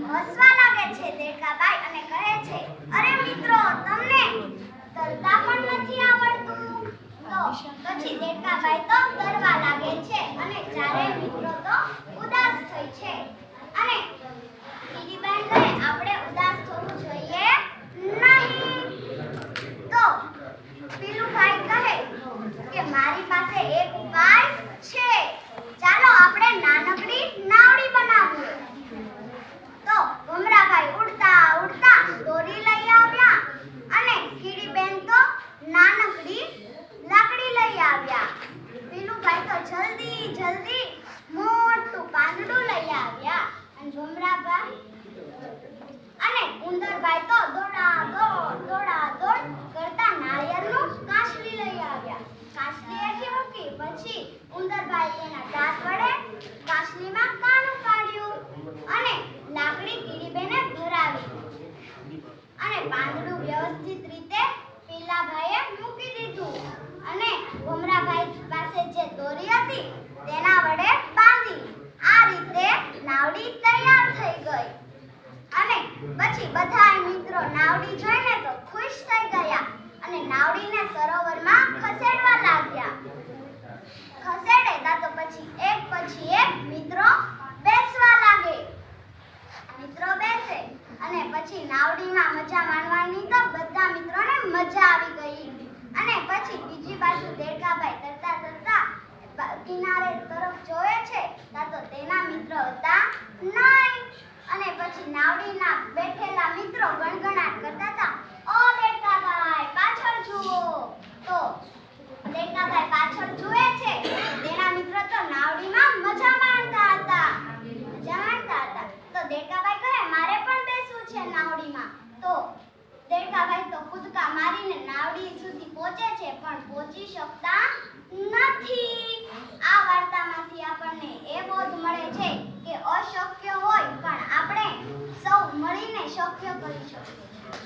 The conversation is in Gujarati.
હસવા લાગે છે દેડકાભાઈ અને કહે છે, અરે મિત્રો, તમને તરતા પણ નથી આવડતું. તો પછી દેડકાભાઈ તો તરવા લાગે છે અને ચારેય મિત્રો તો ઉદાસ થઈ છે. અને કીડીબેન કહે, આપણે ઉદાસ થવું જોઈએ નહીં. તો પીલુભાઈ કહે કે મારી પાસે એક ઉપાય છે, ચાલો આપણે નાનકડી નાવડી બનાવીએ. તો ભમરાભાઈ ઉડતા ઉડતા દોરી લઈ આવ્યા અને કીડીબેન તો નાનકડી લાકડી લઈ આવ્યા. પીલુભાઈ તો જલ્દી જલ્દી મોટું પાંદડું લઈ આવ્યા અને ભમરાભાઈ અને ઉંદરભાઈ તો દોડા દોડ કરતા નાળિયેરનું કાસલી લઈ આવ્યા. કાસલી એથી મૂકી પછી ઉંદરભાઈ તેના દાંત વડે કાસલીમાં કાણું કાઢ્યું અને લાકડી કીડીબેને ભરાવી અને પાંદડું વ્યવસ્થિત રીતે પીલાભાઈએ મૂકી દીધું અને ભમરાભાઈ પાસે જે દોરી હતી તેના વડે બાંધી. આ રીતે નાવડી તૈયાર થઈ ગઈ. અને પછી બધાય મિત્રો નાવડી જોઈને તો ખુશ થઈ ગયા અને નાવડીને સરોવરમાં ખસેડવા લાગ્યા. ખસેડે તો પછી એક મિત્રો બેસવા લાગે. મિત્રો બેસે અને પછી નાવડીમાં મજા માણવાની તો બધા મિત્રોને મજા આવી ગઈ. અને પછી બીજી બાજુ દેડકાભાઈ તરતા તરતા કિનારે તરફ જોવે છે તો તેના મિત્રો હતા નહીં. અને પછી નાવડીના બેઠેલા મિત્રો ગણગણાટ કરતા હતા, ઓ દેડકાભાઈ પાછળ જુઓ. તો દેડકાભાઈ પાછળ જુએ છે, તેના મિત્રો તો નાવડીમાં મજા માણતા હતા. તો દેડકાભાઈ કહે, મારે પણ બેસવું છે નાવડીમાં. તો દેડકાભાઈ તો કૂદકા મારીને નાવડી સુધી પહોંચે છે પણ પહોંચી શકતા નથી. આ વાર્તામાંથી આપણને એ બોધ મળે છે કે અશક્ય હોય પણ આપણે સૌ મળીને શક્ય કરી શકીએ.